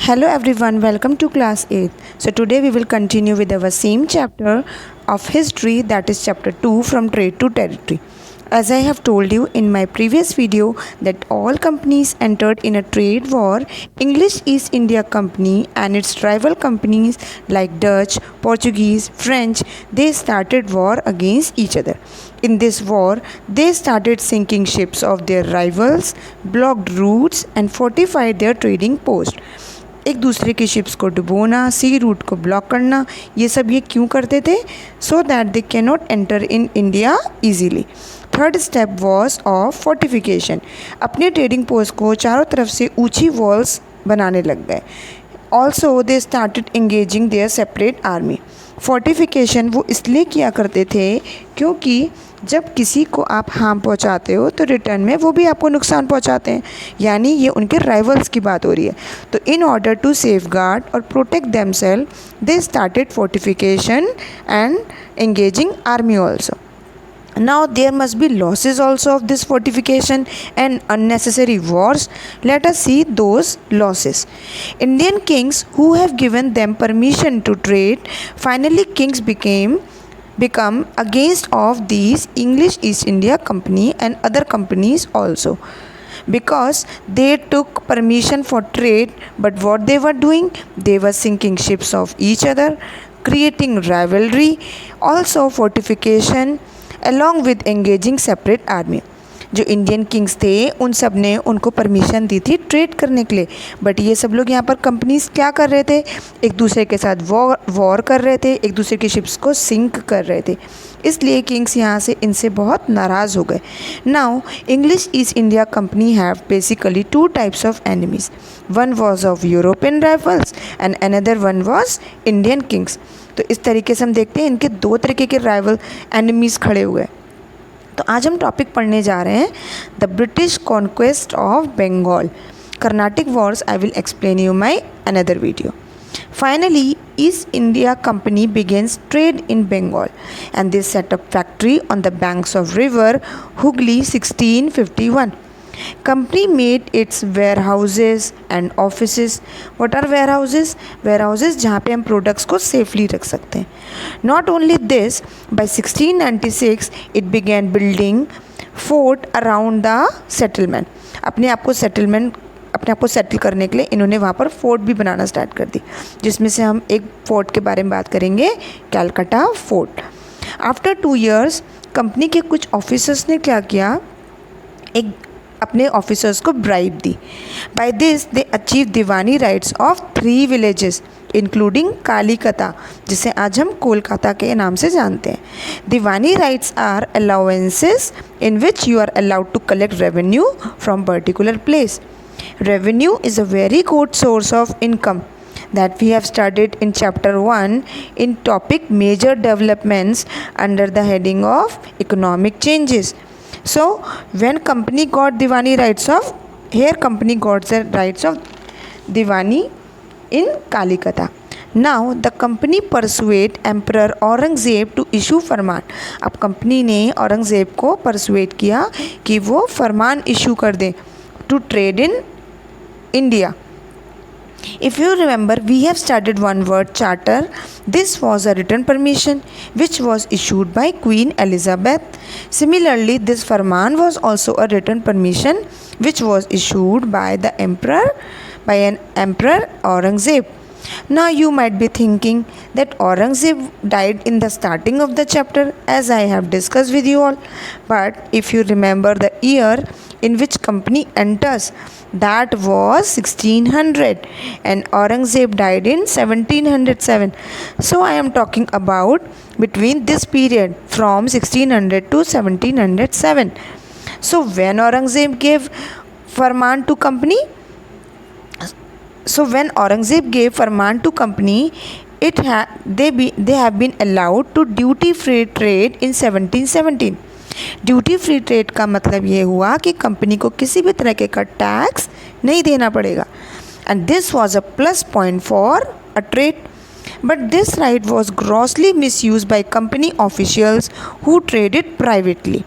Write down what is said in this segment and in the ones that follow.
Hello everyone, welcome to class 8. So today we will continue with our same chapter of history, that is chapter 2, from trade to territory. As I have told you in my previous video that all companies entered in a trade war. English East India Company and its rival companies like Dutch, Portuguese, French, they started war against each other. In this war, they started sinking ships of their rivals, blocked routes and fortified their trading posts. एक दूसरे के ships को डुबोना, सी root को block करना, ये सब ये क्यों करते थे? So that they can not enter in India easily. Third step was of fortification. अपने ट्रेडिंग पोस्ट को चारों तरफ से ऊंची वॉल्स बनाने लग गए. Also they started engaging there separate army. Fortification वो इसलिए किया करते थे क्योंकि जब किसी को आप हार्म पहुंचाते हो तो रिटर्न में वो भी आपको नुकसान पहुंचाते हैं, यानी ये उनके राइवल्स की बात हो रही है. तो in order to safeguard और protect themselves they started fortification and engaging army also. Now there must be losses also of this fortification and unnecessary wars. Let us see those losses. Indian kings who have given them permission to trade, finally kings become against of these English East India Company and other companies also, because they took permission for trade, but what they were doing, they were sinking ships of each other, creating rivalry, also fortification along with engaging separate army. जो Indian Kings थे उन सब ने उनको permission दी थी trade करने के लिए, बट ये सब लोग यहाँ पर कंपनीज क्या कर रहे थे, एक दूसरे के साथ वॉर कर रहे थे, एक दूसरे की शिप्स को सिंक कर रहे थे. इसलिए किंग्स यहाँ से इनसे बहुत नाराज़ हो गए. Now English east India company have basically two types of enemies. One was of European rivals and another one was Indian Kings. तो इस तरीके से हम देखते हैं इनके दो तरीके के राइवल एनिमीज़ खड़े हुए. तो आज हम टॉपिक पढ़ने जा रहे हैं the British conquest of Bengal. Carnatic wars I will explain you my another video. Finally, East India Company begins trade in Bengal and they set up factory on the banks of river Hooghly 1651. Company made its warehouses and offices. What are warehouses? Warehouses जहाँ पे हम products को safely रख सकते हैं. Not only this, by 1696 it began building fort around the settlement. अपने आप को सेटल करने के लिए इन्होंने वहाँ पर फोर्ट भी बनाना स्टार्ट कर दी, जिसमें से हम एक फोर्ट के बारे में बात करेंगे, Calcutta fort. After 2 years company के कुछ ऑफिसर्स ने क्या किया, एक अपने ऑफिसर्स को ब्राइब दी. By this they achieve diwani rights of 3 villages including Kalikata, जिसे आज हम कोलकाता के नाम से जानते हैं. Diwani rights are allowances in which you are allowed to collect revenue from particular place. Revenue is a very good source of income that we have studied in chapter 1 in topic major developments under the heading of economic changes. So when company got Diwani rights of, here company got the rights of Diwani in Kalikata. Now the company persuade Emperor Aurangzeb to issue फरमान. अब company ने औरंगज़ेब को persuade किया कि वो फरमान issue कर दें to trade in India. If you remember, we have studied one word, charter. This was a written permission which was issued by Queen Elizabeth. Similarly, this farman was also a written permission which was issued by an emperor Aurangzeb. Now you might be thinking that Aurangzeb died in the starting of the chapter, as I have discussed with you all. But if you remember the year in which company enters, that was 1600 and Aurangzeb died in 1707. So I am talking about between this period from 1600 to 1707. So when Aurangzeb gave farman to company, they have been allowed to duty free trade in 1717. Duty free trade का मतलब ये हुआ कि company को किसी भी तरह का टैक्स नहीं देना पड़ेगा. And this was a plus point for a trade. But this right was grossly misuse by company officials who traded privately.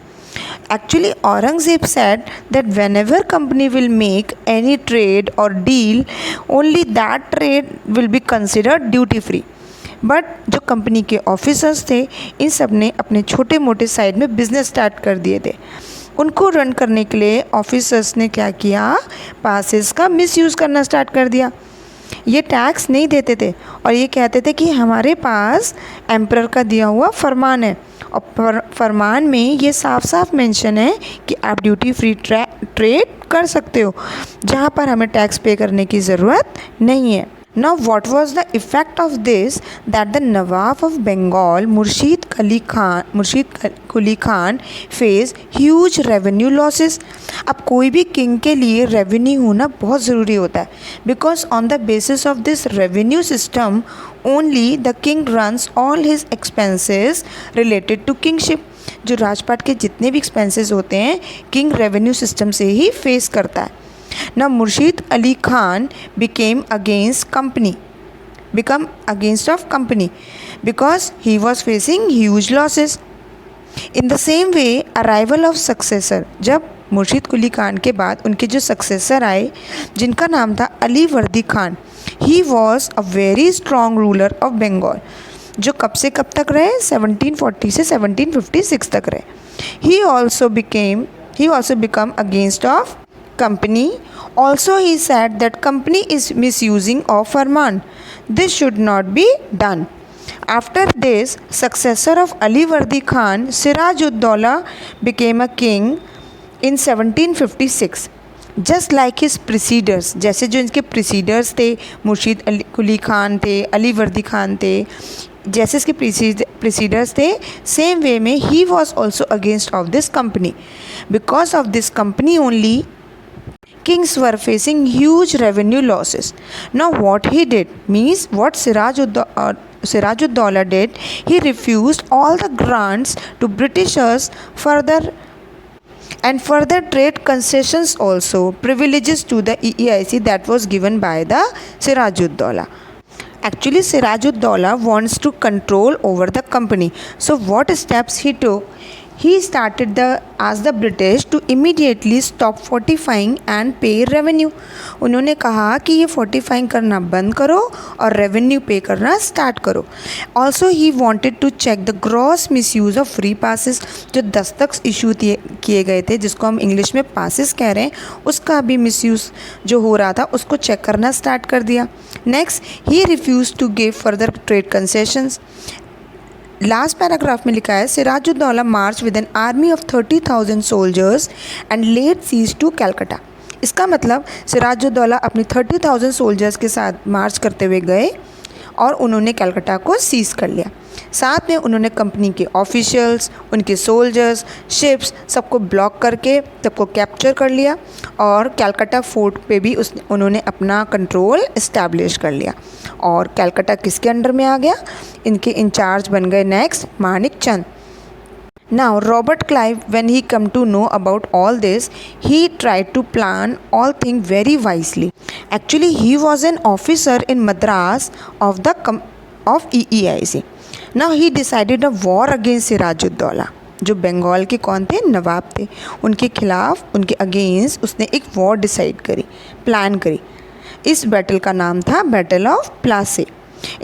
Actually, Aurangzeb said that whenever company will make any trade or deal, only that trade will be considered duty free. But जो company के officers थे, इन सब ने अपने छोटे मोटे side में business start कर दिए थे। उनको रन करने के लिए ऑफिसर्स ने क्या किया, पासेस का मिसयूज़ करना स्टार्ट कर दिया। ये टैक्स नहीं देते थे और ये कहते थे कि हमारे पास एम्परर का दिया हुआ फरमान है, और फरमान में ये साफ साफ मेंशन है कि आप ड्यूटी फ्री ट्रेड कर सकते हो, जहाँ पर हमें टैक्स पे करने की ज़रूरत नहीं है। Now, what was the effect of this? That the Nawab of Bengal, Murshid Quli Khan faced huge revenue losses. अब कोई भी किंग के लिए रेवेन्यू होना बहुत ज़रूरी होता है, because on the basis of this revenue system only the king runs all his expenses related to kingship. जो राजपाट के जितने भी एक्सपेंसेस होते हैं, किंग रेवेन्यू सिस्टम से ही फेस करता है। Now Murshid Ali Khan became against of company because he was facing huge losses. In the same way, arrival of successor, जब मुर्शीद कुली खान के बाद उनके जो सक्सेसर आए, जिनका नाम था Ali Vardi Khan, he was a very strong ruler of Bengal, जो कब से कब तक रहे, 1740 से 1756 तक रहे। He also become against of company. Also, he said that company is misusing of farman. This should not be done. After this, successor of Ali Wardi Khan, Siraj-ud-Dawla, became a king in 1756. Just like his preceders, जैसे जो इनके preceders थे, मुर्शीद कुली खान थे, अली वर्दी खान थे, जैसे इसके preceders थे, same way में he was also against of this company. Because of this company only, kings were facing huge revenue losses. Now what he did means, what Siraj-ud-Dawla did, he refused all the grants to Britishers, further trade concessions, also privileges to the EEIC that was given by the Siraj-ud-Dawla. Actually, Siraj-ud-Dawla wants to control over the company. So what steps he took? He started asked the British to immediately stop fortifying and pay revenue. उन्होंने कहा कि ये fortifying करना बंद करो और revenue pay करना start करो. Also, he wanted to check the gross misuse of free passes. जो दस्तक issue किए गए थे, जिसको हम इंग्लिश में passes कह रहे हैं, उसका भी misuse जो हो रहा था, उसको चेक करना start कर दिया. Next, he refused to give further trade concessions. Last paragraph में लिखा है, Sirajuddaula march with an army of 30,000 soldiers and laid siege to Calcutta. इसका मतलब सिराजुद्दौला अपनी 30,000 सोल्जर्स के साथ मार्च करते हुए गए और उन्होंने कैलकाटा को सीज कर लिया। साथ में उन्होंने कंपनी के ऑफिशियल्स, उनके सोल्जर्स, शिप्स सबको ब्लॉक करके सबको कैप्चर कर लिया और कैलकाटा फोर्ट पे भी उन्होंने अपना कंट्रोल इस्टेब्लिश कर लिया। और कैलकाटा किसके अंडर में आ गया? इनके इंचार्ज बन गए next Manik Chand. Now Robert Clive, when he come to know about all this, he tried to plan all things very wisely. Actually, he was an officer in Madras of EEIC. Now he decided a war against Siraj-ud-Dawla, जो बंगाल के कौन थे? नवाब थे। उनके खिलाफ, उनके against उसने एक वॉर डिसाइड करी, प्लान करी। इस बैटल का नाम था battle of प्लासे।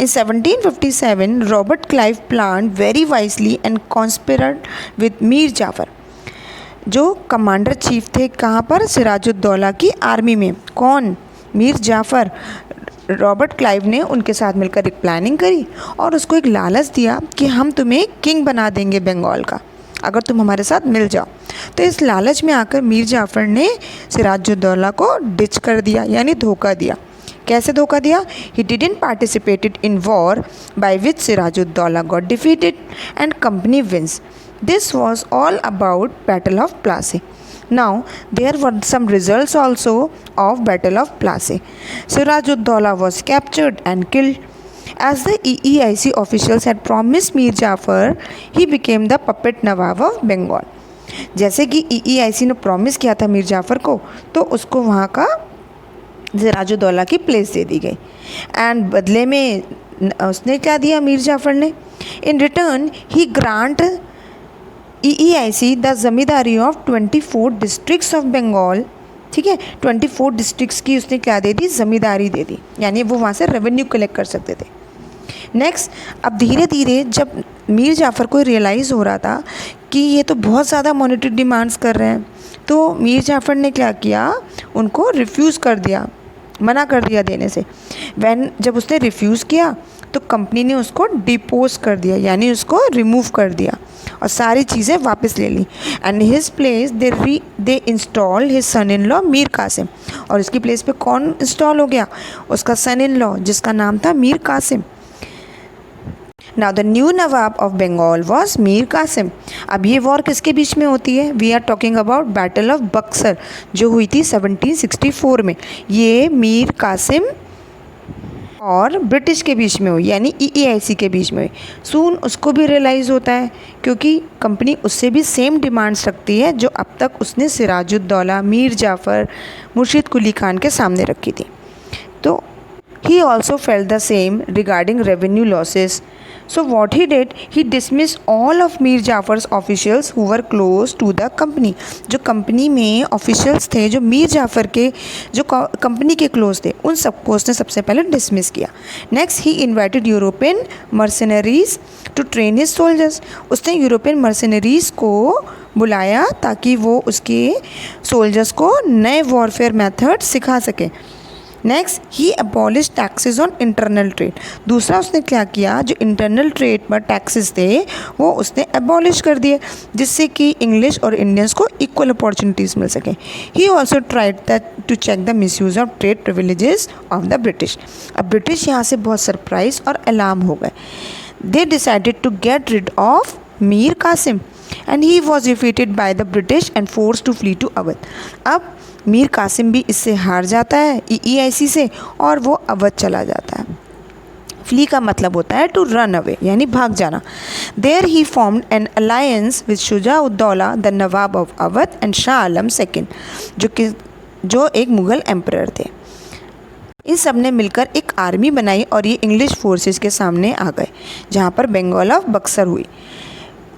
In 1757, Robert Clive planned very wisely and conspired with Mir Jafar, जो कमांडर चीफ थे कहाँ पर? सिराजुद्दौला की आर्मी में। कौन? मीर जाफ़र। रॉबर्ट क्लाइव ने उनके साथ मिलकर एक प्लानिंग करी और उसको एक लालच दिया कि हम तुम्हें किंग बना देंगे बंगाल का, अगर तुम हमारे साथ मिल जाओ। तो इस लालच में आकर मीर जाफ़र ने सिराजुद्दौला को डिच कर दिया, यानी धोखा दिया। कैसे धोखा दिया? He didn't participated in war by which Siraj-ud-Dawla got defeated and company wins. This was all about Battle of Plassey. Now there were some results also of Battle of Plassey. Siraj-ud-Dawla was captured and killed. As the EEIC officials had promised Mir Jafar, he became the puppet Nawab of Bengal. जैसे कि EEIC ने promise किया था मीर जाफ़र को, तो उसको वहाँ का सिराजुद्दौला की प्लेस दे दी गई। एंड बदले में उसने क्या दिया मीर जाफ़र ने? In return he EEIC the zamindari of 24 districts of Bengal, ठीक है, 24 डिस्ट्रिक्ट्स की उसने क्या दे दी, ज़मींदारी दे दी, यानी वो वहाँ से रेवेन्यू कलेक्ट कर सकते थे। नेक्स्ट, अब धीरे धीरे जब मीर जाफ़र को रियलाइज़ हो रहा था कि ये तो बहुत ज़्यादा मॉनेटरी डिमांड्स कर रहे हैं, तो मीर जाफ़र ने क्या किया, उनको रिफ्यूज़ कर दिया, मना कर दिया देने से। जब उसने रिफ्यूज़ किया तो कंपनी ने उसको डिपोज कर दिया, यानी उसको रिमूव कर दिया और सारी चीज़ें वापस ले ली। And his place they install his son in law Mir Qasim, और इसकी प्लेस पे कौन इंस्टॉल हो गया, उसका सन इन लॉ जिसका नाम था Mir Qasim. Now the new nawab of Bengal was Mir Qasim. अब ये वॉर किसके बीच में होती है, we are talking about battle of Buxar जो हुई थी 1764 में। ये मीर कासिम और ब्रिटिश के बीच में हुई, यानी EEIC के बीच में हुई। सून उसको भी रियलाइज़ होता है क्योंकि कंपनी उससे भी सेम डिमांड्स रखती है जो अब तक उसने सिराजुद्दौला, मीर जाफ़र, मुर्शिद कुली खान के सामने रखी थी। तो he also felt the same regarding revenue losses. So what he did, he dismissed all of Mir Jafar's officials who were close to the company. जो कंपनी में ऑफिशियल्स थे, जो मीर जाफ़र के जो कंपनी के क्लोज थे, उन सबको उसने सबसे पहले डिसमिस किया। Next, he invited European mercenaries to train his soldiers. उसने यूरोपियन मर्सनरीज को बुलाया ताकि वो उसके सोल्जर्स को नए वॉरफेयर मेथड सिखा सके। Next, he abolish taxes on internal trade. दूसरा उसने क्या किया, जो इंटरनल ट्रेड पर टैक्सेस थे वो उसने अबॉलिश कर दिए, जिससे कि इंग्लिश और इंडियंस को इक्वल अपॉर्चुनिटीज़ मिल सके। He also tried to check the misuse of trade privileges of the British. अब ब्रिटिश यहाँ से बहुत सरप्राइज और अलार्म हो गए। They decided to get rid of Mir Qasim and he was defeated by the British and force to flee to Awadh. अब मीर कासिम भी इससे हार जाता है EEIC से और वो अवध चला जाता है। फ्ली का मतलब होता है टू रन अवे, यानी भाग जाना। There he formed an alliance with Shuja-ud-Daula the nawab of Awadh and Shah Alam second, जो एक मुग़ल एम्परर थे। इन सब ने मिलकर एक आर्मी बनाई और ये इंग्लिश फोर्सेस के सामने आ गए, जहाँ पर बंगाल ऑफ बक्सर हुई।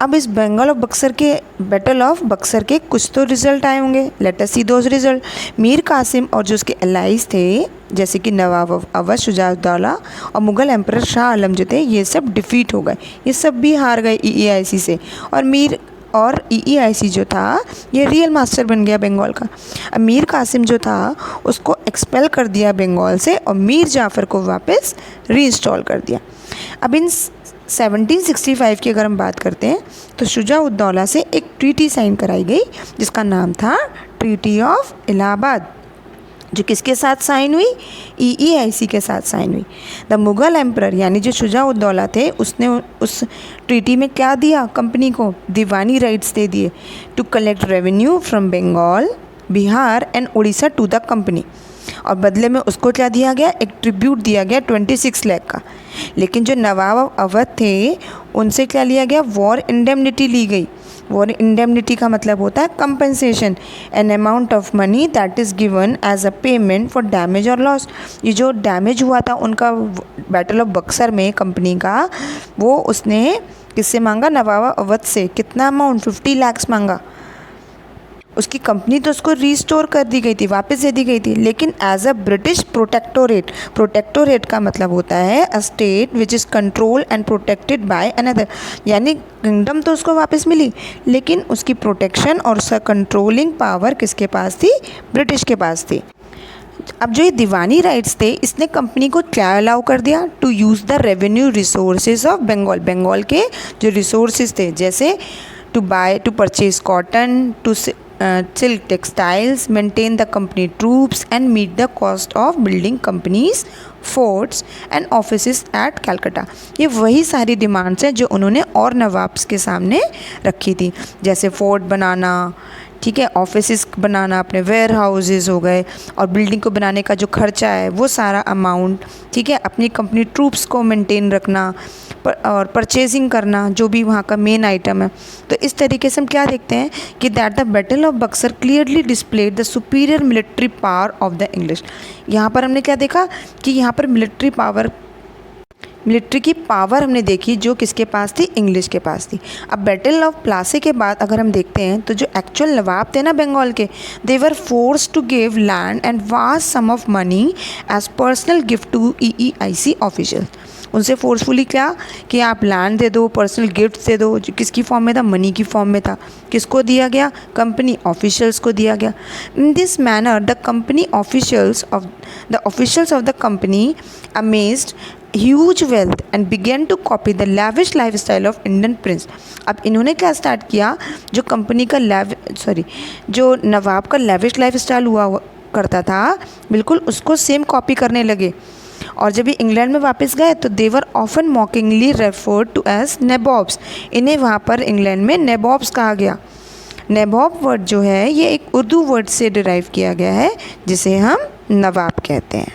अब इस बंगाल ऑफ बक्सर के बैटल ऑफ बक्सर के कुछ तो रिज़ल्ट आए होंगे, let us see those result. Mir Qasim और जो उसके अलाइज थे, जैसे कि नवाब ऑफ अवध शुजा-उद-दौला और मुग़ल एम्परर शाह आलम जो थे, ये सब डिफ़ीट हो गए, ये सब भी हार गए EEIC से। और EEIC जो था ये रियल मास्टर बन गया बंगाल का। अब मीर कासिम जो था उसको एक्सपेल कर दिया बंगाल से और मीर जाफ़र को वापस रीइंस्टॉल कर दिया। अब इन 1765 की अगर हम बात करते हैं तो शुजा-उद-दौला से एक ट्रीटी साइन कराई गई जिसका नाम था ट्रीटी ऑफ इलाहाबाद, जो किसके साथ साइन हुई, EEIC के साथ साइन हुई। द मुग़ल एम्परर यानी जो शुजा-उद-दौला थे उसने उस ट्रीटी में क्या दिया, कंपनी को दीवानी राइट्स दे दिए to collect revenue from Bengal, Bihar and Orissa to the company. और बदले में उसको क्या दिया गया, एक ट्रिब्यूट दिया गया 26 लाख का। लेकिन जो नवाब अवध थे उनसे क्या लिया गया, वॉर इंडेमनिटी ली गई। वॉर इंडेमनिटी का मतलब होता है compensation, an amount of money that is given as a payment for damage और लॉस। ये जो डैमेज हुआ था उनका बैटल ऑफ बक्सर में कंपनी का, वो उसने किससे मांगा, नवाब अवध से। कितना अमाउंट, 50 लाख मांगा। उसकी कंपनी तो उसको रीस्टोर कर दी गई थी, वापस दे दी गई थी, लेकिन as a British protectorate. Protectorate का मतलब होता है a state which is control and protected by another, यानी किंगडम तो उसको वापस मिली लेकिन उसकी प्रोटेक्शन और उसका कंट्रोलिंग पावर किसके पास थी, ब्रिटिश के पास थी। अब जो ये दीवानी राइट्स थे इसने कंपनी को क्या अलाउ कर दिया, to use the revenue resources of Bengal. Bengal के जो रिसोर्सेज थे, जैसे to purchase cotton, to silk textiles, maintain the company troops and meet the cost of building companies, forts and offices at Calcutta। ये वही सारी डिमांड्स हैं जो उन्होंने और नवाब्स के सामने रखी थी, जैसे फोर्ट बनाना, ठीक है, ऑफिसेस बनाना, अपने वेयर हाउसेस हो गए, और बिल्डिंग को बनाने का जो खर्चा है वो सारा अमाउंट, ठीक है, अपनी कंपनी ट्रूप्स को मेंटेन रखना और परचेजिंग करना जो भी वहाँ का मेन आइटम है। तो इस तरीके से हम क्या देखते हैं कि that the battle of Buxar clearly displayed the superior military power of the English. यहाँ पर हमने क्या देखा कि यहाँ पर मिलिट्री पावर मिलिट्री की पावर हमने देखी जो किसके पास थी, इंग्लिश के पास थी। अब बैटल ऑफ प्लासी के बाद अगर हम देखते हैं तो जो एक्चुअल नवाब थे ना बंगाल के, they were forced to give land and vast sum of money as personal gift to EEIC official. उनसे फोर्सफुली क्या कि आप लैंड दे दो, पर्सनल गिफ्ट दे दो, जो किसकी फॉर्म में था, मनी की फॉर्म में था। किसको दिया गया, कंपनी ऑफिशियल्स को दिया गया। In this manner the company officials of the company amassed huge wealth and began to copy the lavish life style of Indian prince. अब इन्होंने क्या स्टार्ट किया, जो कंपनी का जो नवाब का लैविश लाइफ स्टाइल हुआ करता था, बिल्कुल उसको सेम कॉपी करने लगे। और जब ये इंग्लैंड में वापस गए तो they were often mockingly referred to as nabobs. इन्हें वहाँ पर इंग्लैंड में नैबॉब्स कहा गया। नैबॉब वर्ड जो है ये एक उर्दू वर्ड से डिराइव किया गया है जिसे हम नवाब कहते हैं।